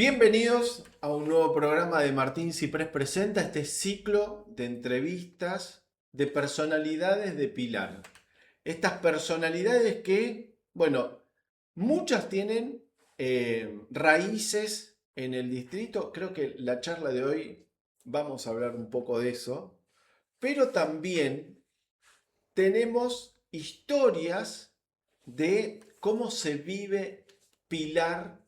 Bienvenidos a un nuevo programa de Martín Ciprés Presenta, este ciclo de entrevistas de personalidades de Pilar. Estas personalidades que, bueno, muchas tienen raíces en el distrito. Creo que la charla de hoy vamos a hablar un poco de eso, pero también tenemos historias de cómo se vive Pilar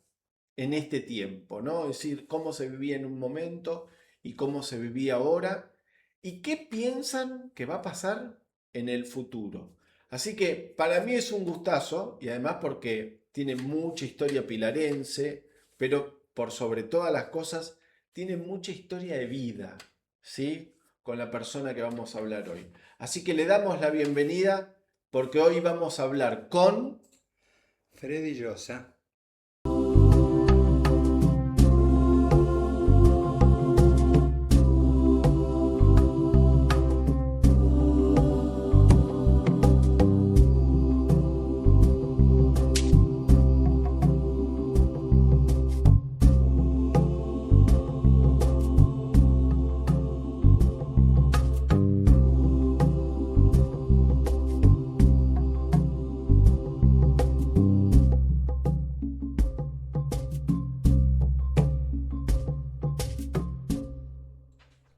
en este tiempo, ¿no? Es decir, cómo se vivía en un momento y cómo se vivía ahora y qué piensan que va a pasar en el futuro. Así que para mí es un gustazo y además porque tiene mucha historia pilarense, pero por sobre todas las cosas tiene mucha historia de vida, ¿sí? Con la persona que vamos a hablar hoy. Así que le damos la bienvenida porque hoy vamos a hablar con... Freddy Llosa.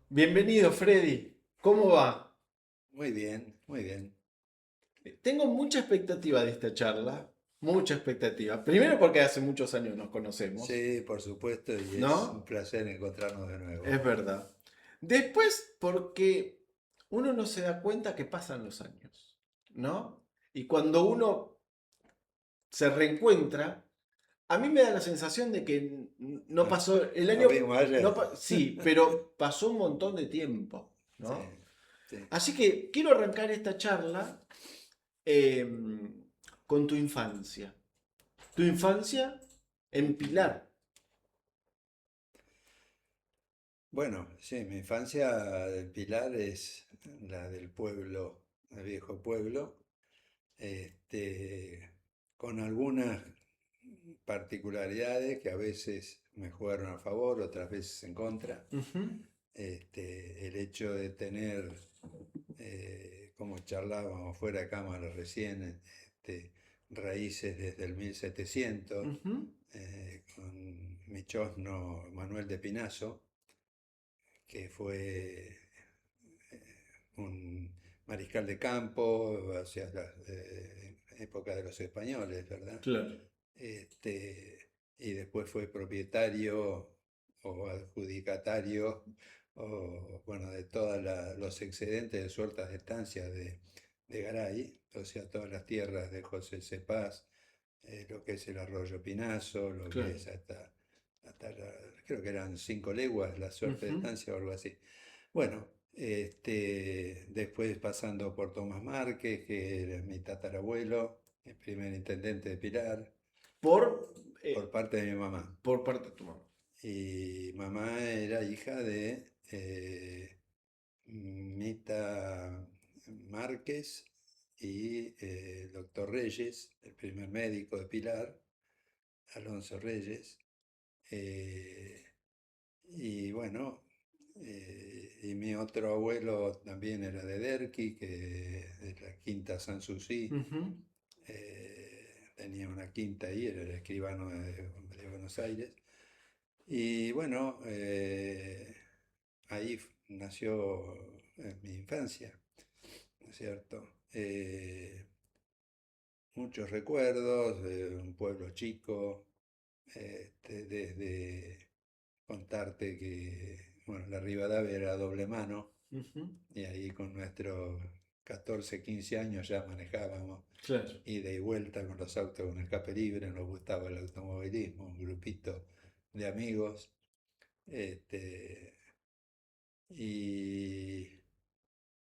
Bienvenido, Freddy. ¿Cómo va? Muy bien, muy bien. Tengo mucha expectativa de esta charla, mucha expectativa. Primero porque hace muchos años nos conocemos, Sí, por supuesto, y es un ¿no? placer encontrarnos de nuevo. Es verdad. Después porque uno no se da cuenta que pasan los años, ¿no? Y cuando uno se reencuentra, a mí me da la sensación de que no No- pasó el Nos año, vimos no, ayer. sí, pero pasó un montón de tiempo, Sí, ¿no? sí. Así que quiero arrancar esta charla eh, con tu infancia. Tu infancia en Pilar. Bueno, sí, mi infancia del Pilar es la del pueblo, el viejo pueblo, este, con algunas particularidades que a veces me jugaron a favor, otras veces en contra. Ujú. El hecho de tener como charlábamos fuera de cámara recién, raíces desde el 1700, Ujú. con mi chosno Manuel de Pinazo, que fue un mariscal de campo hacia la época de los españoles, ¿verdad? Claro. Y después fue propietario o adjudicatario o, bueno, de todos los excedentes de sueltas de estancias de Garay, o sea, todas las tierras de José Cepaz, lo que es el arroyo Pinazo, lo que Claro. es creo que eran 5 leguas la suerte de Ujú. estancia o algo así. Bueno, después pasando por Tomás Márquez, que era mi tatarabuelo, el primer intendente de Pilar, Por, por parte de mi mamá. por parte de tu mamá. Y mamá era hija de Mita Márquez y doctor Reyes, el primer médico de Pilar, Alonso Reyes. eh, y bueno, y mi otro abuelo también era de Derqui, que de la quinta Sanssouci. Ujú. Tenía una quinta ahí, era el escribano de Buenos Aires. Y bueno, ahí nació mi infancia, ¿no es cierto? Muchos recuerdos de un pueblo chico, desde contarte que, bueno, la Rivadavia era a doble mano Ujú. y ahí con nuestros 14 15 años ya manejábamos Claro. ida y vuelta con los autos con escape libre, nos gustaba el automovilismo, un grupito de amigos. Este, y,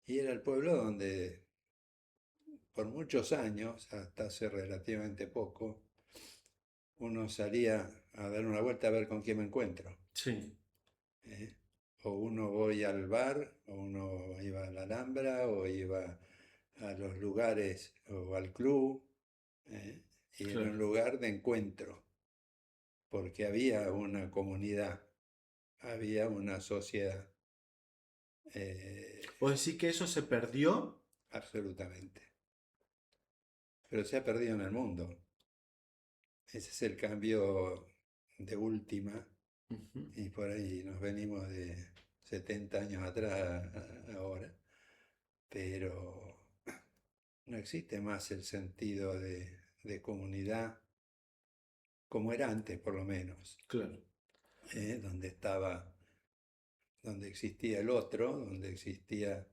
y era el pueblo donde por muchos años, hasta hace relativamente poco, uno salía a dar una vuelta a ver con quién me encuentro. Sí. ¿Eh? O uno voy al bar, o uno iba a la Alhambra, o iba a los lugares, o al club, ¿eh? Y era un Claro. lugar de encuentro. porque había una comunidad, había una sociedad, ¿Vos decís que eso se perdió? absolutamente. Pero se ha perdido en el mundo. Ese es el cambio de última, Ujú. y por ahí nos venimos de 70 años atrás ahora, pero no existe más el sentido de comunidad como era antes, por lo menos, Claro. donde estaba, donde existía el otro, donde existía,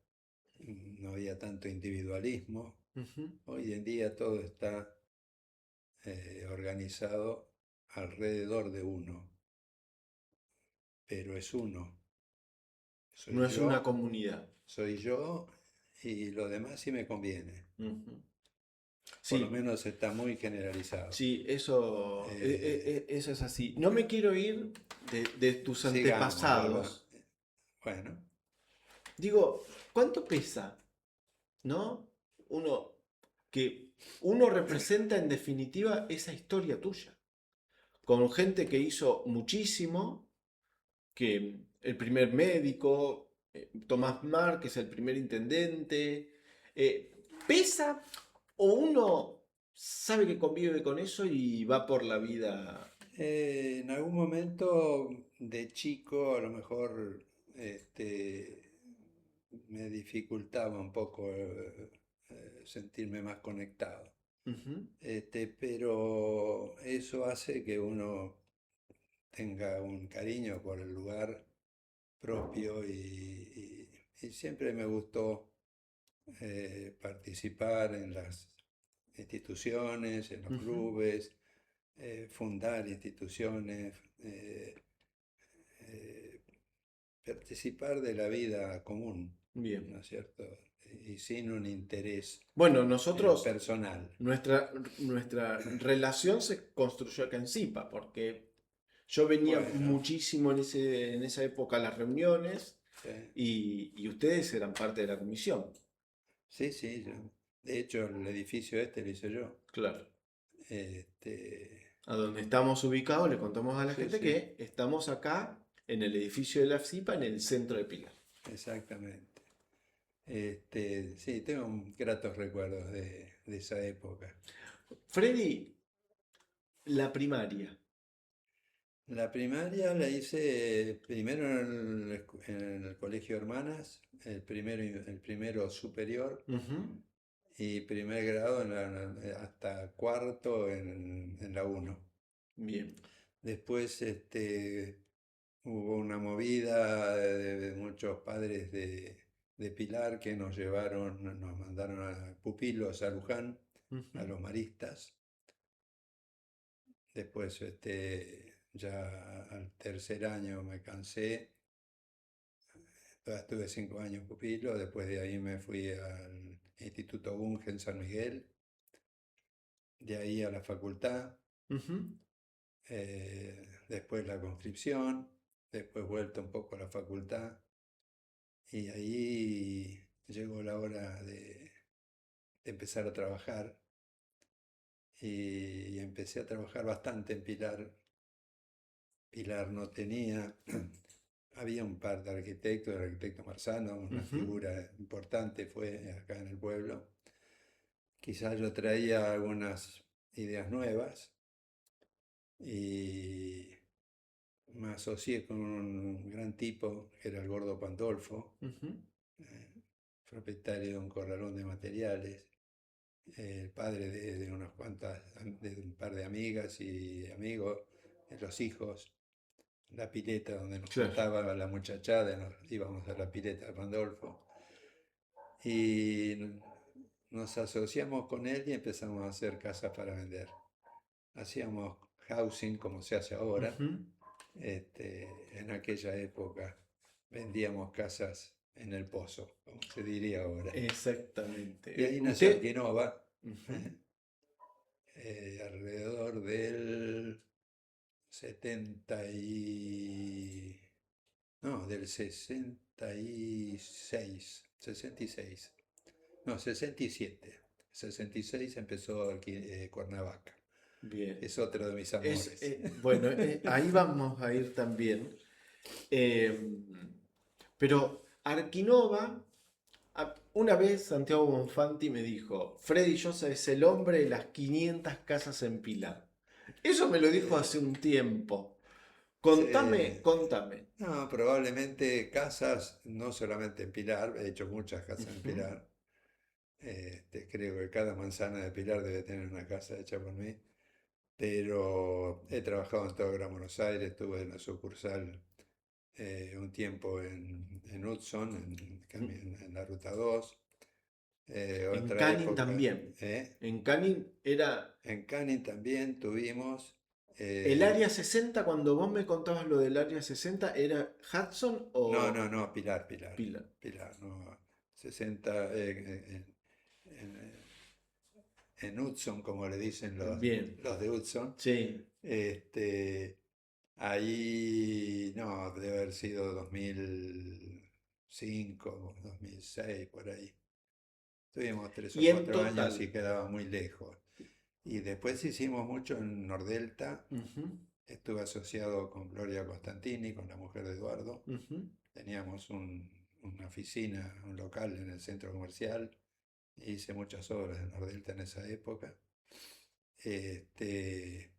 no había tanto individualismo. Ujú. Hoy en día todo está organizado alrededor de uno, pero es uno. No es una comunidad. Soy yo y lo demás sí me conviene. Ujú. Por lo Sí, menos está muy generalizado. sí, eso, Eh, eso es así. No me quiero ir de tus sigamos, antepasados. bueno, Digo, ¿cuánto pesa, no? Uno, que uno representa en definitiva esa historia tuya. Con gente que hizo muchísimo, que el primer médico, Tomás Márquez, el primer intendente, ¿pesa o uno sabe que convive con eso y va por la vida? en algún momento de chico a lo mejor este, me dificultaba un poco sentirme más conectado. Ujú, Pero eso hace que uno tenga un cariño por el lugar propio y siempre me gustó participar en las instituciones, en los ujú. clubes, fundar instituciones, eh, participar de la vida común, Bien. ¿no es cierto? Y sin un interés Bueno, nosotros, personal. nuestra relación se construyó acá en Zipa, porque yo venía Bueno, muchísimo en esa época a las reuniones sí, y ustedes eran parte de la comisión. sí, sí, de hecho el edificio este lo hice yo. Claro. Este, A donde estamos ubicados, le contamos a la sí, gente sí, que estamos acá en el edificio de la FCIPA, en el centro de Pilar. exactamente. Sí, tengo gratos recuerdos de esa época. Freddy, la primaria. La primaria la hice primero en el Colegio Hermanas, el primero superior Ujú. y primer grado hasta cuarto en la uno. Bien. Después hubo una movida de muchos padres de Pilar que nos llevaron, nos mandaron a pupilos a Luján, Ujú. a los maristas. Después ya al tercer año me cansé. Estuve 5 años pupilo, después de ahí me fui al Instituto Bunge en San Miguel, de ahí a la facultad, Ujú. después la conscripción, después vuelto un poco a la facultad y ahí llegó la hora de empezar a trabajar y empecé a trabajar bastante en Pilar. Pilar no tenía, había un par de arquitectos, el arquitecto Marzano, una Ujú. figura importante fue acá en el pueblo. Quizás yo traía algunas ideas nuevas y me asocié con un gran tipo que era el Gordo Pandolfo, Ujú. eh, propietario de un corralón de materiales, el padre de unas cuantas, de un par de amigas y amigos, los hijos, la pileta donde nos Claro. juntaba la muchachada, íbamos a la pileta de Pandolfo. Y nos asociamos con él y empezamos a hacer casas para vender. Hacíamos housing como se hace ahora. Ujú. En aquella época vendíamos casas en el pozo, como se diría ahora. Y Exactamente. ahí nació Usted. Anquinova, Ujú. ¿eh? Alrededor del 70 y... no, del 66. No, 67. 66 empezó aquí, Cuernavaca. Bien. es otro de mis amores. Bueno, ahí vamos a ir también. Eh, pero Arquinova, una vez Santiago Bonfanti me dijo, Freddy Llosa es el hombre de las 500 casas en Pilar. Eso me lo dijo hace un tiempo. Contame, Sí. contame. No, probablemente casas, no solamente en Pilar, he hecho muchas casas en Ujú, Pilar. Creo que cada manzana de Pilar debe tener una casa hecha por mí. Pero he trabajado en todo Gran Buenos Aires, estuve en la sucursal un tiempo en Hudson, ujú. en la Ruta 2, En otra Canning época. también. En Canning era En Canning también tuvimos, el eh, área 60. Cuando vos me contabas lo del área 60, ¿era Hudson no, o no, no, Pilar, Pilar, Pilar? Pilar, no, 60, en Hudson, como le dicen Bien, los de Hudson. sí. Este, ahí, no, debe haber sido 2005, 2006, por ahí. Tuvimos tres o Y en cuatro años y total. quedaba muy lejos. Y después hicimos mucho en Nordelta. Ujú, Estuve asociado con Gloria Constantini, con la mujer de Eduardo. ujú. Teníamos una oficina, un local en el centro comercial. Hice muchas obras en Nordelta en esa época. Este,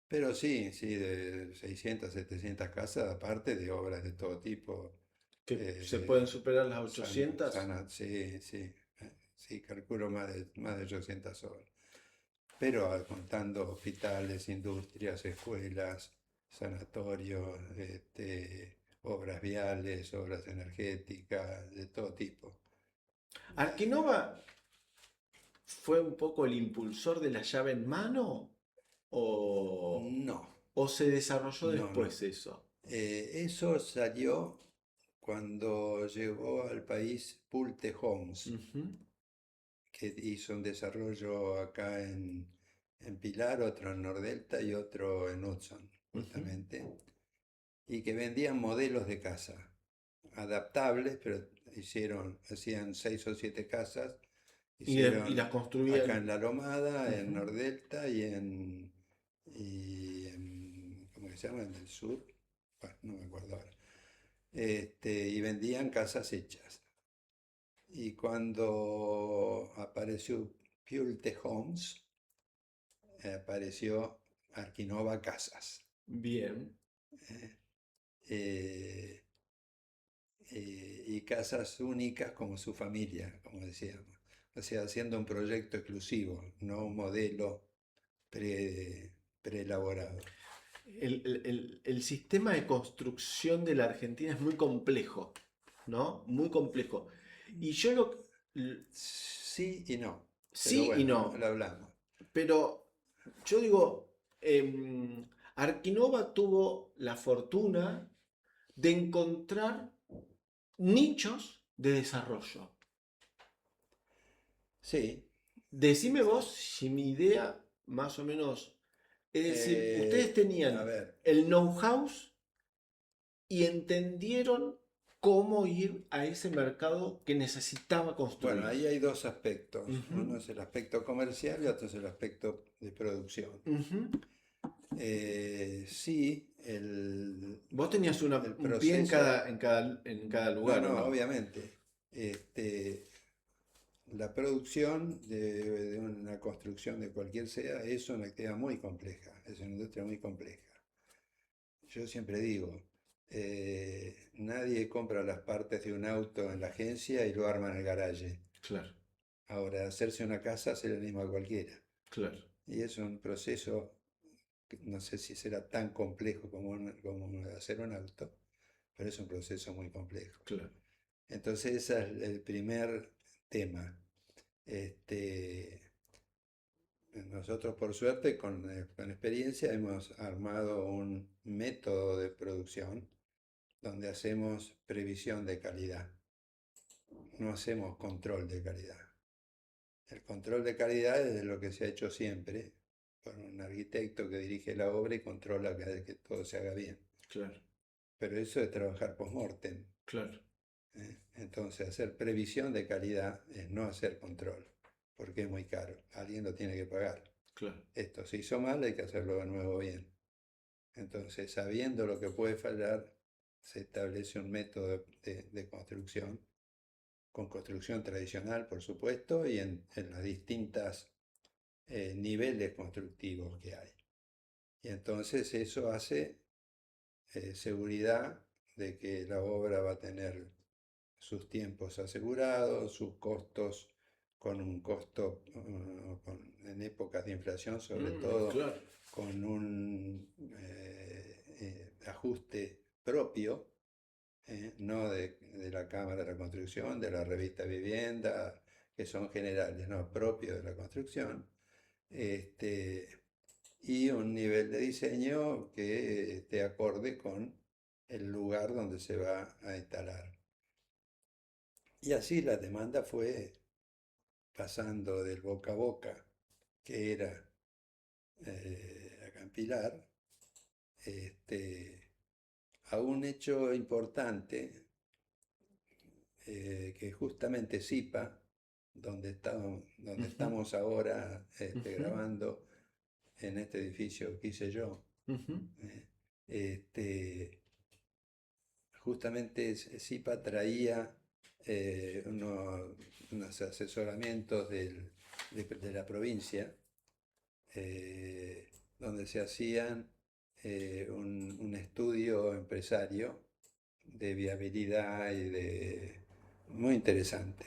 pero sí, sí, de 600, 700 casas, aparte de obras de todo tipo. Que se pueden eh, superar las 800. sí, sí, sí, calculo más de 800 obras. Pero contando hospitales, industrias, escuelas, sanatorios, obras viales, obras energéticas, de todo tipo. ¿Arquinova fue un poco el impulsor de la llave en mano? ¿O, No, o se desarrolló no, no. después eso? Eso salió cuando llegó al país Pulte Homes, Ujú, que hizo un desarrollo acá en Pilar, otro en Nordelta y otro en Hudson, ujú. justamente, y que vendían modelos de casa, adaptables, pero hacían 6 o 7 casas, Y las hicieron acá en construían. La Lomada, en Ujú. Nordelta ¿cómo que se llama? En el sur, bueno, no me acuerdo ahora. Y vendían casas hechas. Y cuando apareció Pulte Homes, apareció Arquinova Casas. Bien. ¿eh? Eh, y casas únicas como su familia, como decíamos. O sea, haciendo un proyecto exclusivo, no un modelo pre, preelaborado. El sistema de construcción de la Argentina es muy complejo, ¿no? Muy complejo. Y yo Sí y no, pero sí y bueno, lo no, hablamos. pero yo digo, Arquinova tuvo la fortuna de encontrar nichos de desarrollo. Sí, Decime vos si mi idea más o menos, es decir, ustedes a tenían ver, el know-how y entendieron cómo ir a ese mercado que necesitaba bueno, construir. ahí hay dos aspectos. Ujú, Uno es el aspecto comercial y otro es el aspecto de producción. ujú. Sí, Vos tenías el un pie en proceso, en cada no, lugar, ¿o no, no? obviamente. Este, la producción de una construcción de cualquier sea es una actividad muy compleja, es una industria muy compleja. Yo siempre digo, nadie compra las partes de un auto en la agencia y lo arma en el garaje. Claro, Ahora, hacerse una casa hace lo mismo a cualquiera. claro, Y es un proceso que no sé si será tan complejo como hacer un auto, pero es un proceso muy complejo. claro. Entonces, ese es el primer tema. Este, Nosotros, por suerte, con experiencia, hemos armado un método de producción donde hacemos previsión de calidad, no hacemos control de calidad. El control de calidad es de lo que se ha hecho siempre, por un arquitecto que dirige la obra y controla que todo se haga bien. Claro, Pero eso es trabajar post-mortem. claro, Entonces, hacer previsión de calidad es no hacer control, porque es muy caro, alguien lo tiene que pagar. Claro. Esto se hizo mal, hay que hacerlo de nuevo bien. Entonces, sabiendo lo que puede fallar, se establece un método de construcción, con construcción tradicional, por supuesto, y en las distintas niveles constructivos que hay. Y entonces eso hace seguridad de que la obra va a tener sus tiempos asegurados, sus costos, con un costo en épocas de inflación, sobre todo, Claro. con un ajuste propio, no de la Cámara de la Construcción, de la revista Vivienda, que son generales, no, propio de la construcción, y un nivel de diseño que esté acorde con el lugar donde se va a instalar. Y así la demanda fue pasando del boca a boca, que era acá en Pilar, a un hecho importante, que justamente SIPA, donde estamos ahora grabando, en este edificio que hice yo, justamente SIPA traía unos asesoramientos de la provincia, donde se hacían un estudio empresario de viabilidad muy interesante.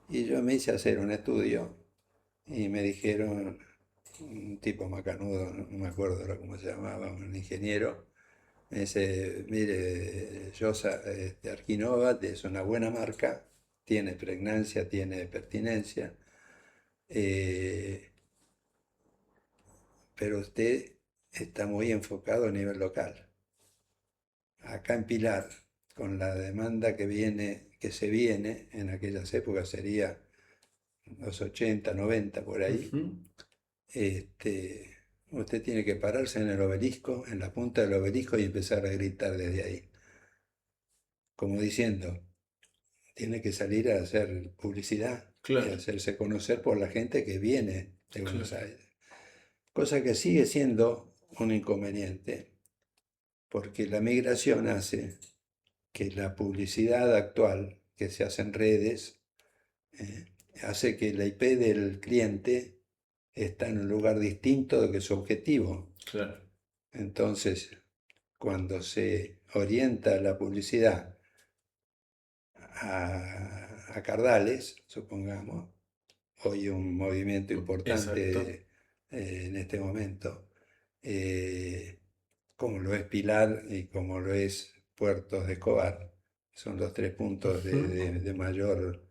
Y yo me hice hacer un estudio y me dijeron, un tipo macanudo, no me acuerdo ahora cómo se llamaba, un ingeniero, me dice, mire, Yosa, Arquinova es una buena marca, tiene pregnancia, tiene pertinencia, pero usted está muy enfocado a nivel local. Acá en Pilar, con la demanda que se viene, en aquellas épocas sería los 80, 90 por ahí, usted tiene que pararse en el obelisco, en la punta del obelisco y empezar a gritar desde ahí. Como diciendo, tiene que salir a hacer publicidad Claro. y hacerse conocer por la gente que viene de Buenos Claro. Aires. Cosa que sigue siendo un inconveniente, porque la migración hace que la publicidad actual que se hace en redes hace que la IP del cliente está en un lugar distinto de que su objetivo. Claro. Entonces, cuando se orienta la publicidad a Cardales, supongamos, hoy un movimiento importante en este momento, como lo es Pilar y como lo es Puertos de Escobar, son los 3 puntos de mayor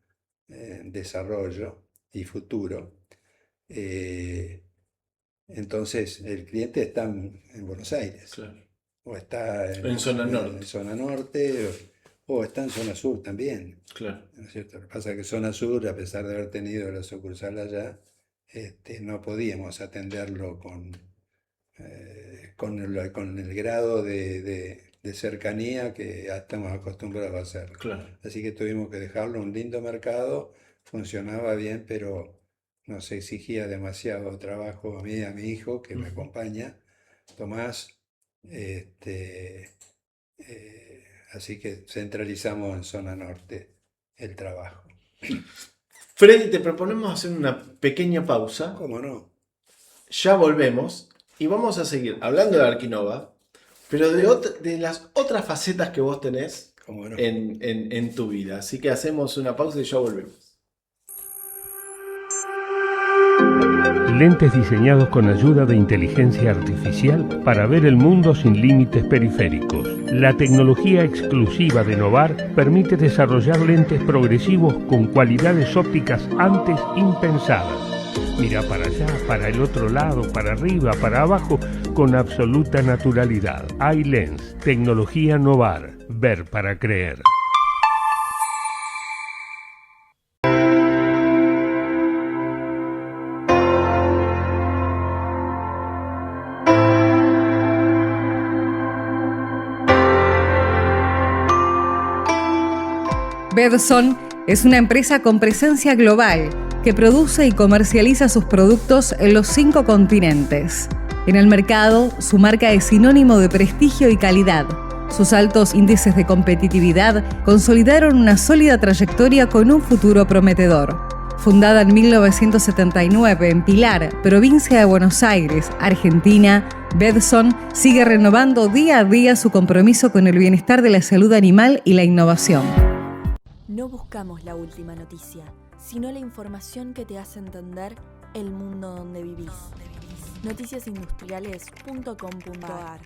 desarrollo y futuro. Entonces, el cliente está en Buenos Aires, Claro. o está En zona norte. en zona norte, o está en zona sur también. Claro. ¿No es cierto? Lo que pasa es que zona sur, a pesar de haber tenido la sucursal allá, no podíamos atenderlo con el grado de cercanía que ya estamos acostumbrados a hacerlo. Claro. Así que tuvimos que dejarlo, un lindo mercado, funcionaba bien, pero nos exigía demasiado trabajo a mí y a mi hijo, que me acompaña, Tomás. Así que centralizamos en zona norte el trabajo. Freddy, te proponemos hacer una pequeña pausa. ¿Cómo no? Ya volvemos y vamos a seguir hablando de Arquinova, pero de las otras facetas que vos tenés ¿Cómo no? en tu vida. Así que hacemos una pausa y ya volvemos. Lentes diseñados con ayuda de inteligencia artificial para ver el mundo sin límites periféricos. La tecnología exclusiva de Novar permite desarrollar lentes progresivos con cualidades ópticas antes impensadas. Mira para allá, para el otro lado, para arriba, para abajo, con absoluta naturalidad. iLens, tecnología Novar. Ver para creer. Bedson es una empresa con presencia global, que produce y comercializa sus productos en los 5 continentes. En el mercado, su marca es sinónimo de prestigio y calidad. Sus altos índices de competitividad consolidaron una sólida trayectoria con un futuro prometedor. Fundada en 1979 en Pilar, provincia de Buenos Aires, Argentina, Bedson sigue renovando día a día su compromiso con el bienestar de la salud animal y la innovación. No buscamos la última noticia, sino la información que te hace entender el mundo donde vivís. Noticiasindustriales.com.ar.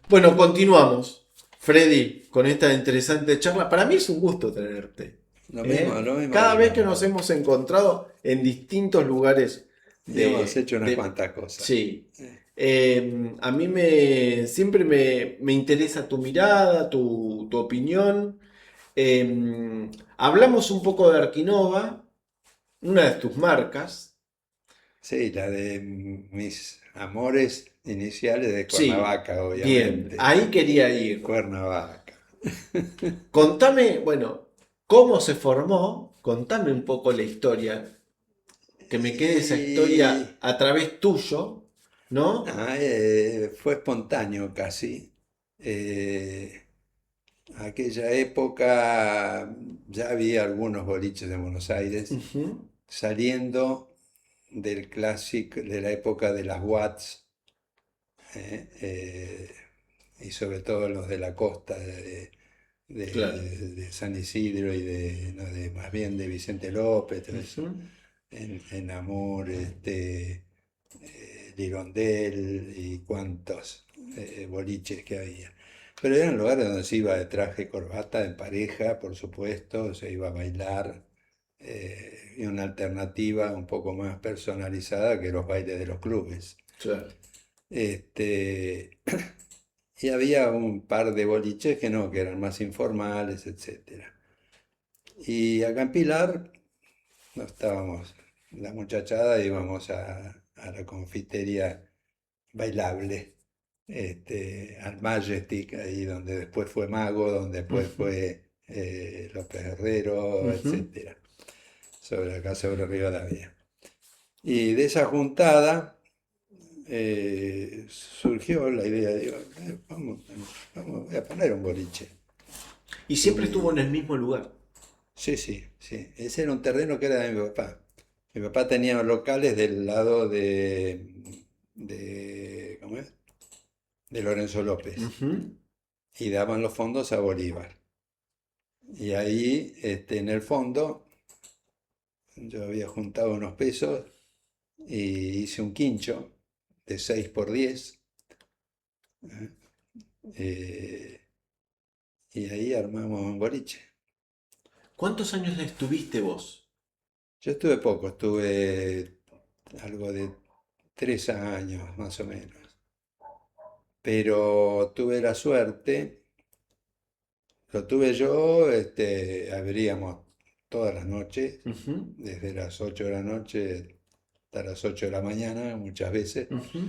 Bueno, continuamos, Freddy, con esta interesante charla. Para mí es un gusto tenerte. Lo mismo Cada vez que digamos. nos hemos encontrado en distintos lugares Y hemos hecho unas cuantas cosas. Sí. A mí siempre me interesa tu mirada, tu opinión. Hablamos un poco de Arquinova, una de tus marcas. Sí, la de mis amores iniciales de Sí, Cuernavaca, bien, obviamente. ahí quería ir. Cuernavaca. Contame, bueno, cómo se formó, contame un poco la historia, que me quede esa historia a través tuyo, ¿no? Fue espontáneo casi. Aquella época ya había algunos boliches en Buenos Aires, Ujú. saliendo del clásico de la época de las Watts, y sobre todo los de la costa Claro. de San Isidro y no, más bien de Vicente López, todo eso. Ujú. En Amor, Lirondel y cuantos boliches que había. Pero eran lugares donde se iba de traje y corbata, en pareja, por supuesto, se iba a bailar, y una alternativa un poco más personalizada que los bailes de los clubes. Claro. Y había un par de boliches que no, que eran más informales, etc. Y acá en Pilar no estábamos, la muchachada íbamos a la confitería bailable, al Majestic, ahí donde después fue Mago, donde después Ujú. fue López Herrero, Ujú. etc. Acá sobre Rivadavia. Y de esa juntada surgió la idea, digo, voy a poner un boliche. Y siempre estuvo en Y el mismo lugar. sí, sí, sí. Ese era un terreno que era de mi papá. Mi papá tenía locales del lado ¿cómo es? De Lorenzo López, Ujú. y daban los fondos a Bolívar. Y ahí, en el fondo, yo había juntado unos pesos y hice un quincho de 6 por 10, ¿eh? Eh, y ahí armamos un boliche. ¿Cuántos años estuviste vos? Yo estuve poco, estuve algo de 3 años más o menos. Pero tuve la suerte, lo tuve yo, abríamos todas las noches, Ujú. desde las 8 de la noche hasta las 8 de la mañana, muchas veces. Ujú.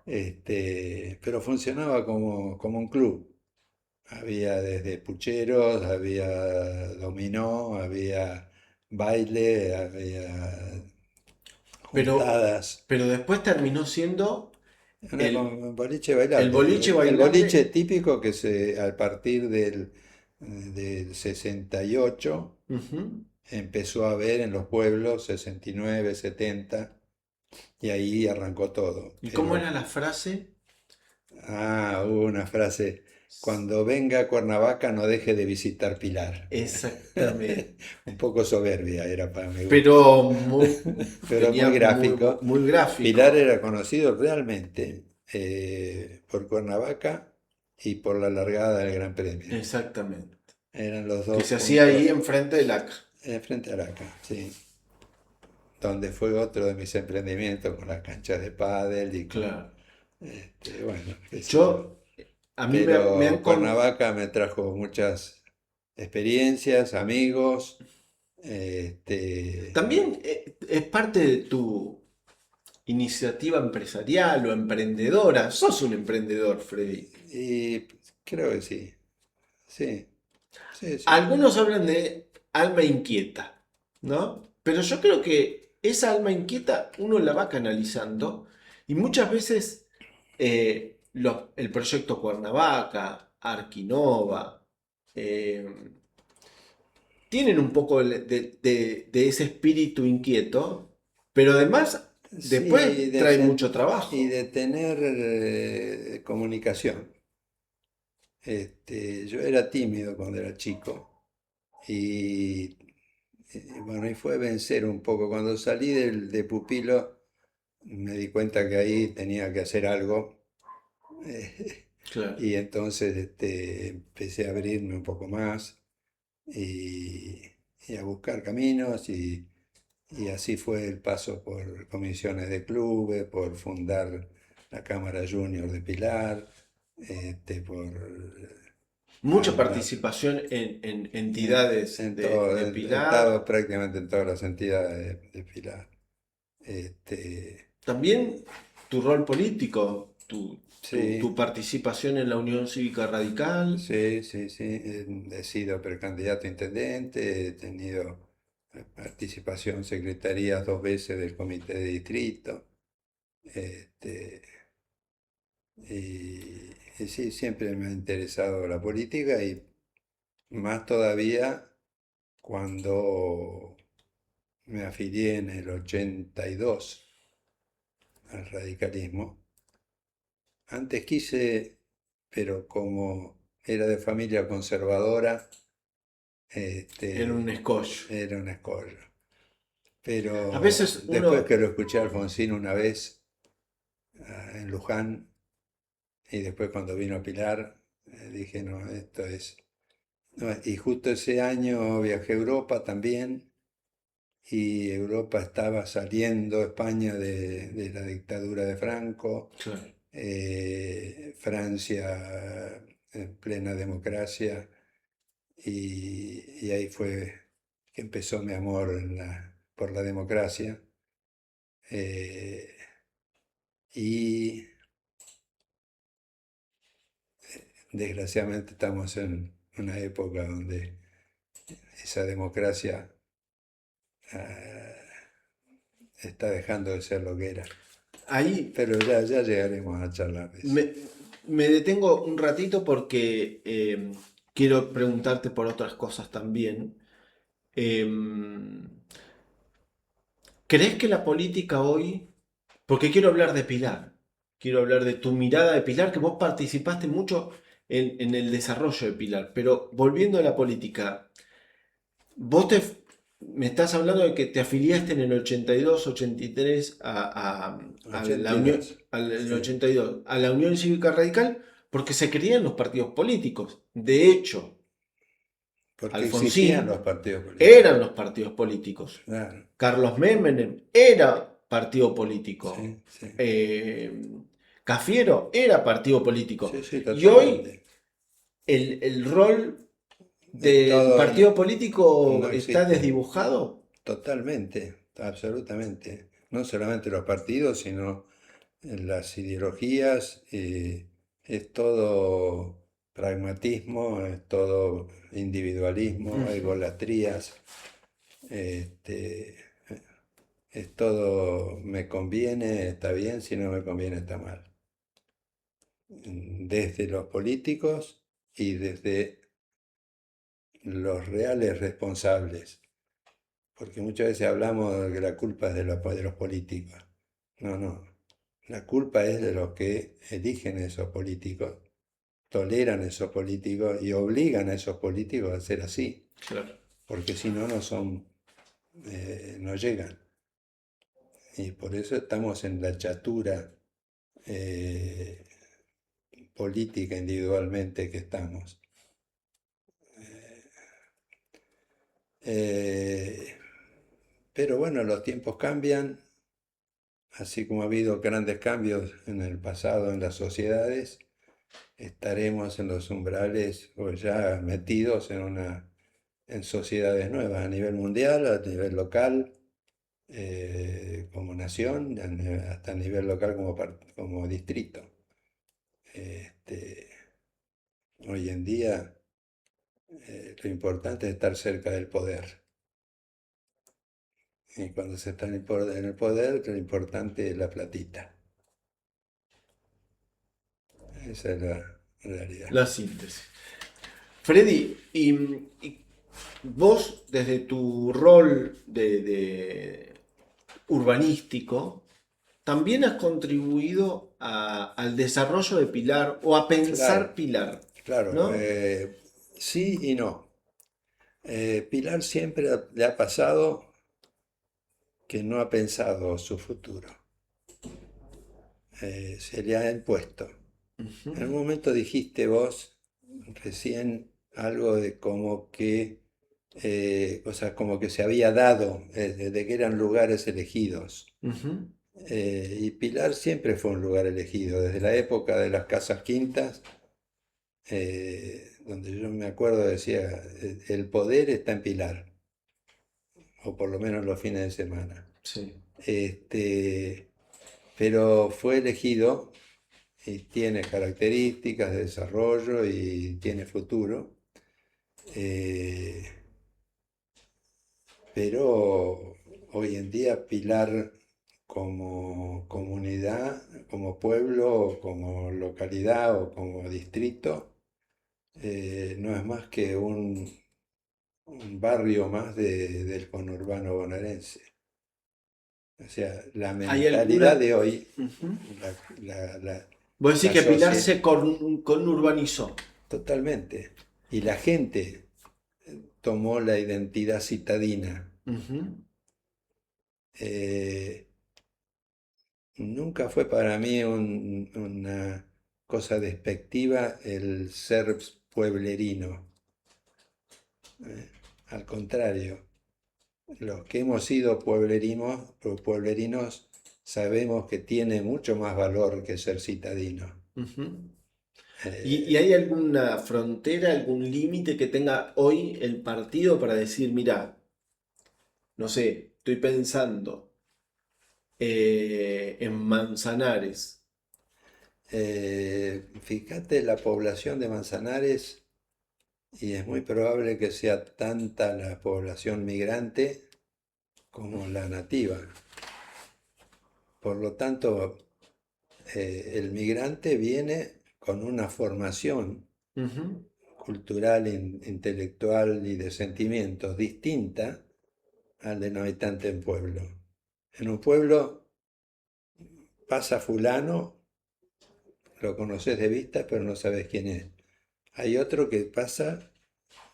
Pero funcionaba como un club. Había desde pucheros, había dominó, había baile, había Pero, juntadas. pero después terminó siendo Un boliche el bailable. boliche El boliche bailable. típico que a partir del 68 Ujú. empezó a haber en los pueblos, 69, 70, y ahí arrancó todo. ¿Y cómo Pero, era la frase? hubo una frase, cuando venga a Cuernavaca no deje de visitar Pilar. Exactamente. Un poco soberbia era para mi gusto, Pero pero venía muy gráfico. muy Pilar gráfico. era conocido realmente por Cuernavaca y por la largada del Gran Premio. Exactamente. Eran los Que dos se hacía ahí puntos enfrente de la... frente a Araca, sí. Donde fue otro de mis emprendimientos con las canchas de pádel y con, Claro. bueno, qué sé yo. Yo, a mí me han Pero Cuernavaca me trajo muchas experiencias, amigos, también es parte de tu iniciativa empresarial o emprendedora. Sos un emprendedor, Freddy. y creo que sí, sí, sí, sí. Algunos hablan de alma inquieta, ¿no? Pero yo creo que esa alma inquieta uno la va canalizando y muchas veces el proyecto Cuernavaca, Arquinova, eh, tienen un poco de ese espíritu inquieto, pero además Sí, después trae mucho y trabajo. de tener comunicación. Yo era tímido cuando era chico y, bueno, y fue vencer un poco. Cuando salí de pupilo me di cuenta que ahí tenía que hacer algo Claro. y entonces empecé a abrirme un poco más y, y a buscar caminos y así fue el paso por comisiones de clubes, por fundar la Cámara Junior de Pilar, por Mucha armar participación en entidades de he estado Pilar. prácticamente en todas las entidades de Pilar. También tu rol político, tu Sí, participación en la Unión Cívica Radical. sí, sí, sí. He sido precandidato a intendente, he tenido participación en secretarías 2 veces del comité de distrito. este, y sí, siempre me ha interesado la política y más todavía cuando me afilié en el 82 al radicalismo. Antes quise, pero como era de familia conservadora, En un escollo. era un escollo. A Pero veces después uno, que lo escuché a Alfonsín una vez en Luján y después cuando vino a Pilar, dije, no, esto es... no, y justo ese año viajé a Europa también y Europa estaba saliendo España de la dictadura de Franco, claro, Francia en plena democracia y ahí fue que empezó mi amor por la democracia. eh, y desgraciadamente estamos en una época donde esa democracia ah, está dejando de ser lo que era. ahí Pero ya llegaremos a charlar de eso. me, me detengo un ratito porque quiero preguntarte por otras cosas también. Em, ¿Crees que la política hoy, porque quiero hablar de Pilar, quiero hablar de tu mirada de Pilar, que vos participaste mucho en el desarrollo de Pilar, pero volviendo a la política, vos me estás hablando de que te afiliaste en el 82, 83 a la Unión, 82, al sí. 82, a la Unión Cívica Radical, porque se querían los partidos políticos. De hecho, Porque existían los Alfonsín partidos políticos. eran los partidos políticos. Claro, Carlos Menem era partido político. sí, sí. Cafiero era partido político. Sí, sí, Y hoy totalmente. el rol Es del todo, partido político no está existe. desdibujado. Totalmente, absolutamente. No solamente los partidos, sino las ideologías. Es todo pragmatismo, es todo individualismo, Ujú. egolatrías. Este, es todo, me conviene, está bien, si no me conviene, está mal. Desde los políticos y desde los reales responsables. Porque muchas veces hablamos de que la culpa es de los políticos. No, no. La culpa es de los que eligen esos políticos, toleran esos políticos y obligan a esos políticos a ser así. Claro. Porque si no, no llegan. Y por eso estamos en la chatura política individualmente que estamos. Pero bueno, los tiempos cambian, así como ha habido grandes cambios en el pasado en las sociedades, estaremos en los umbrales o ya metidos en sociedades nuevas a nivel mundial, a nivel local, como nación, hasta a nivel local como distrito. Hoy en día lo importante es estar cerca del poder. Y cuando se está en el poder, lo importante es la platita. Esa es la realidad. La síntesis. Freddy, y vos desde tu rol de urbanístico, también has contribuido al desarrollo de Pilar o a pensar Claro, Pilar, claro. ¿no? Sí y no. Pilar siempre le ha pasado que no ha pensado su futuro. Se le ha impuesto. En un momento dijiste vos recién algo de como que, o sea, como que se había dado, de que eran lugares elegidos. Ujú. Y Pilar siempre fue un lugar elegido, desde la época de las casas quintas, donde yo me acuerdo decía, el poder está en Pilar, o por lo menos los fines de semana. Sí. Pero fue elegido y tiene características de desarrollo y tiene futuro. Pero hoy en día Pilar como comunidad, como pueblo, como localidad o como distrito, no es más que un barrio más del conurbano bonaerense. O sea, la ¿Hay mentalidad alguna? de hoy, Ujú. la Vos decís la que Pilar sociedad, se conurbanizó. totalmente. Y la gente tomó la identidad citadina. Ujú. Eh, Nunca fue para mí una cosa despectiva el ser pueblerino. Al contrario, los que hemos sido pueblerinos sabemos que tiene mucho más valor que ser citadino. Ujú. ¿Y Eh, hay alguna frontera, algún límite que tenga hoy el partido para decir, mira, no sé, estoy pensando en Manzanares? Fíjate la población de Manzanares y es muy probable que sea tanta la población migrante como la nativa. Por lo tanto, el migrante viene con una formación Ujú. cultural, intelectual y de sentimientos distinta al del habitante en pueblo. En un pueblo pasa fulano, lo conoces de vista, pero no sabes quién es. Hay otro que pasa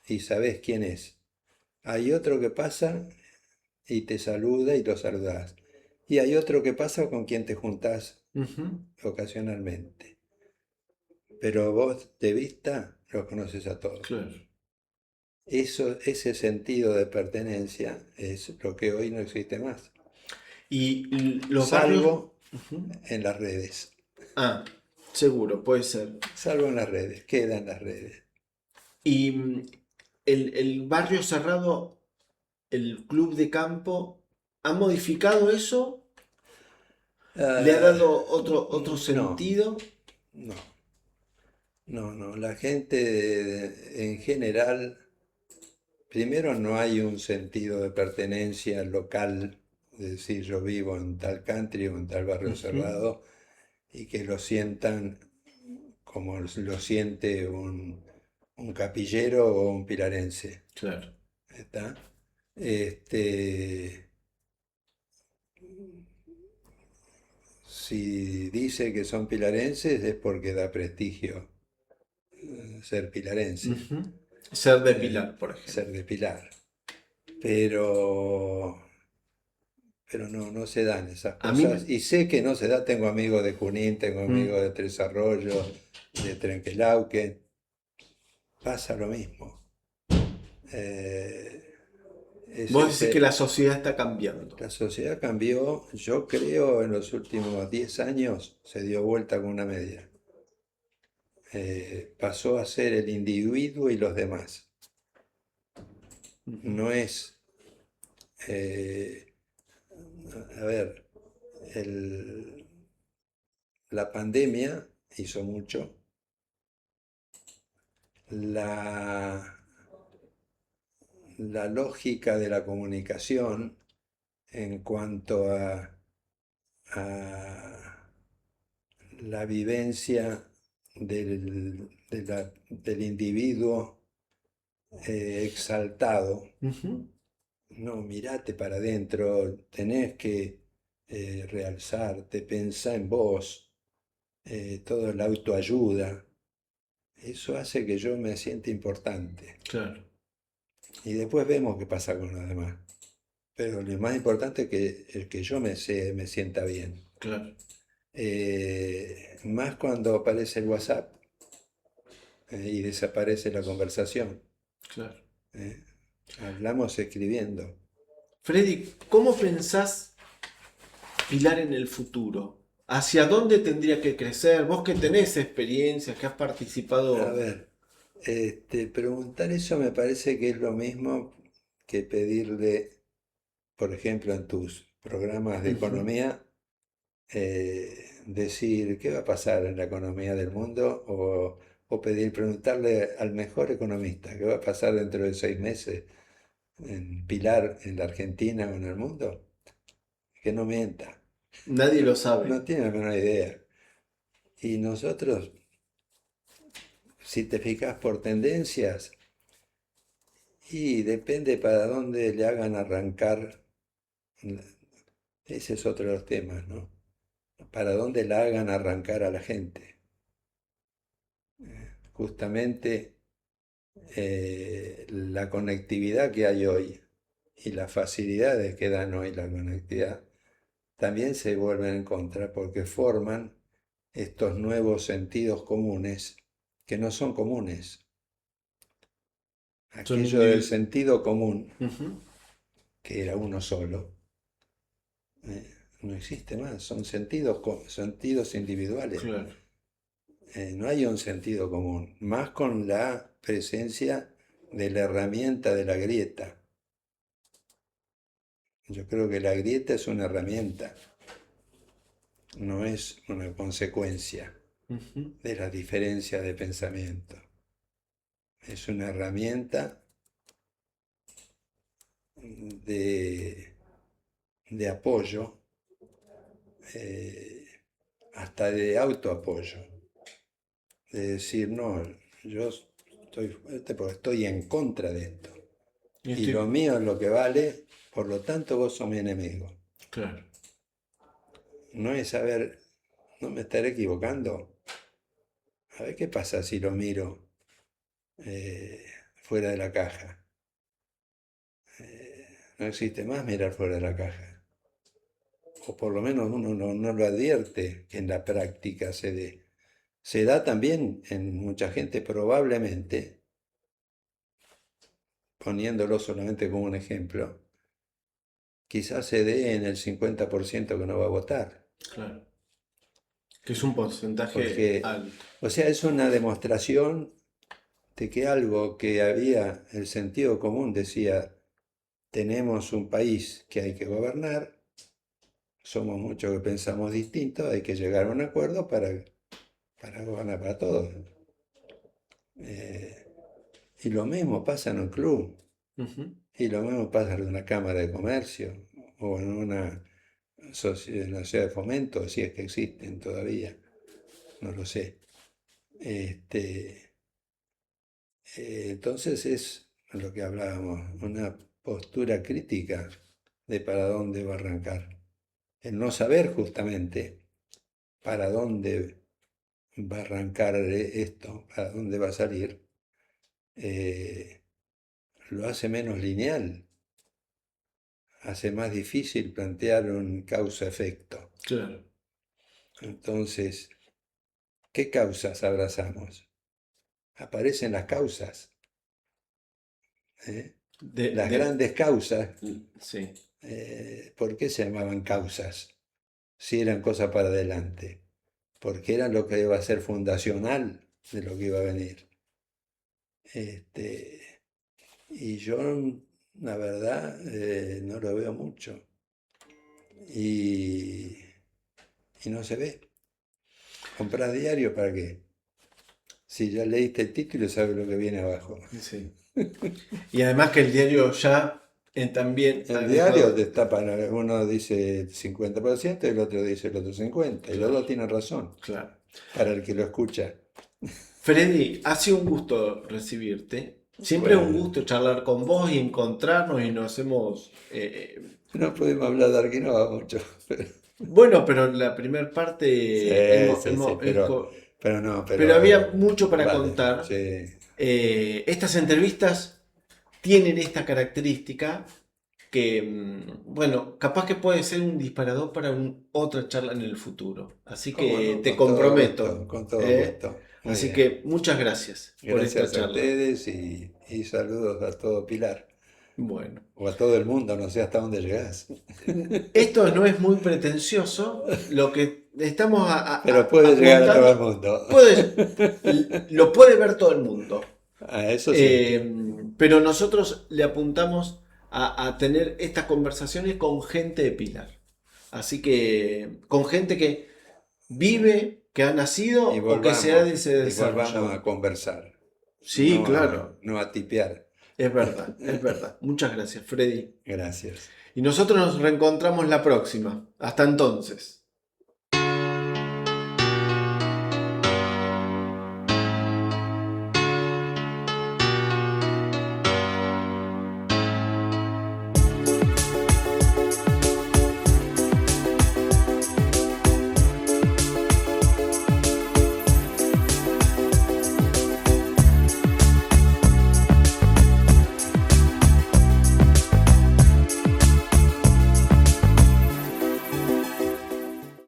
y sabes quién es. Hay otro que pasa y te saluda y lo saludás. Y hay otro que pasa con quien te juntás Ujú. ocasionalmente. Pero vos de vista los conoces a todos. Claro. Ese sentido de pertenencia es lo que hoy no existe más, Y los barrios... salvo Ujú. en las redes. Ah, seguro, puede ser. Salvo en las redes, queda en las redes. Y el barrio cerrado, el club de campo, ¿ha modificado eso? ¿Le ha Ah, dado otro no, sentido? no, no. La gente en general primero no hay un sentido de pertenencia local, es decir, yo vivo en tal country o en tal barrio cerrado, y que lo sientan como lo siente un capillero o un pilarense. Claro. ¿Está? Este, si dice que son pilarenses es porque da prestigio ser pilarense, Ujú. Ser de Pilar, por ejemplo. ser de Pilar. Pero, pero no se dan esas A mí cosas. Y sé que no se da, tengo amigos de Junín, tengo amigos de Tres Arroyos, de Trenquelauquen. Pasa lo mismo. vos decís que la sociedad está cambiando. La sociedad cambió, yo creo, en los últimos 10 años se dio vuelta con una media. Pasó a ser el individuo y los demás. No es, eh, a ver, la pandemia hizo mucho. La lógica de la comunicación en cuanto a la vivencia del individuo exaltado. Ujú. No, mirate para adentro, tenés que realzarte, pensar en vos, todo la autoayuda. Eso hace que yo me sienta importante. Claro. Y después vemos qué pasa con los demás. Pero lo más importante es que yo me sienta bien. Claro. Más cuando aparece el WhatsApp y desaparece la conversación. Claro. Hablamos escribiendo. Freddy, ¿cómo pensás Pilar en el futuro? ¿Hacia dónde tendría que crecer? Vos que tenés experiencias, que has A participado. ver, preguntar eso me parece que es lo mismo que pedirle, por ejemplo, en tus programas de Ujú. economía, decir qué va a pasar en la economía del mundo o preguntarle al mejor economista qué va a pasar dentro de 6 meses en Pilar, en la Argentina o en el mundo, que no mienta, Nadie lo sabe. no tiene la menor idea. Y nosotros, si te fijas por tendencias, y depende para dónde le hagan arrancar, ese es otro de los temas, ¿no? Para dónde la hagan arrancar a la gente. Justamente la conectividad que hay hoy y las facilidades que dan hoy la conectividad también se vuelven en contra porque forman estos nuevos sentidos comunes que no son comunes. Son Aquello del sentido común, Ujú. que era uno solo, no existe más, son sentidos individuales. Claro. No hay un sentido común, más con la presencia de la herramienta de la grieta. Yo creo que la grieta es una herramienta, no es una consecuencia Ujú. de la diferencia de pensamiento. Es una herramienta de apoyo, hasta de autoapoyo. De decir, no, yo estoy fuerte porque estoy en contra de esto. Y lo mío es lo que vale, por lo tanto vos sos mi enemigo. Claro. No es saber, no me estaré equivocando. A ver qué pasa si lo miro fuera de la caja. No existe más mirar fuera de la caja. O por lo menos uno no lo advierte que en la práctica se dé. Se da también en mucha gente probablemente, poniéndolo solamente como un ejemplo, quizás se dé en el 50% que no va a votar. Claro. Que es un porcentaje Porque, alto. o sea, es una demostración de que algo que había, el sentido común decía, tenemos un país que hay que gobernar, somos muchos que pensamos distinto, hay que llegar a un acuerdo para gobernar para todos. Y lo mismo pasa en un club. Ujú. Y lo mismo pasa en una cámara de comercio o en una sociedad de fomento, si es que existen todavía, no lo sé. Este, entonces es lo que hablábamos, una postura crítica de para dónde va a arrancar. El no saber justamente para dónde va a arrancar esto, para dónde va a salir, eh, lo hace menos lineal, hace más difícil plantear un causa-efecto. Claro. Entonces, ¿qué causas abrazamos? Aparecen las causas, ¿eh? Las grandes causas, Sí. ¿por qué se llamaban causas? Si eran cosas para adelante, porque eran lo que iba a ser fundacional de lo que iba a venir. Y yo, la verdad, no lo veo mucho. Y no se ve. ¿Comprar diario para qué? Si ya leíste el título, sabes lo que viene abajo. Sí. Y además que el diario ya también ha El diario dejado... te está para, uno dice 50% y el otro dice el otro 50%. Y los dos tienen razón, Claro. para el que lo escucha. Freddy, ha sido un gusto recibirte. Siempre es un Bueno. gusto charlar con vos y encontrarnos y nos hemos... No podemos hablar de Arquinoa mucho. Bueno, pero la primera parte Sí, pero no, pero había mucho para vale, contar. sí. Estas entrevistas tienen esta característica que, bueno, capaz que puede ser un disparador para otra charla en el futuro. Así ¿Cómo que no? te Con todo comprometo. gusto, con todo ¿eh? gusto. Muy Así bien. que muchas gracias por esta Gracias a charla. ustedes y saludos a todo Pilar. Bueno, O a todo el mundo, no sé hasta dónde llegás. esto no es muy pretencioso. Lo que estamos Pero puede llegar a todo el apuntando, mundo. lo puede ver todo el mundo. Eso sí. Pero nosotros le apuntamos a tener estas conversaciones con gente de Pilar. Así que con gente que vive, que ha nacido Y o que se ha volvamos desarrollado. a conversar. Sí, No claro. no a tipear. Es verdad, es verdad. Muchas gracias, Freddy. Gracias. Y nosotros nos reencontramos la próxima. Hasta entonces.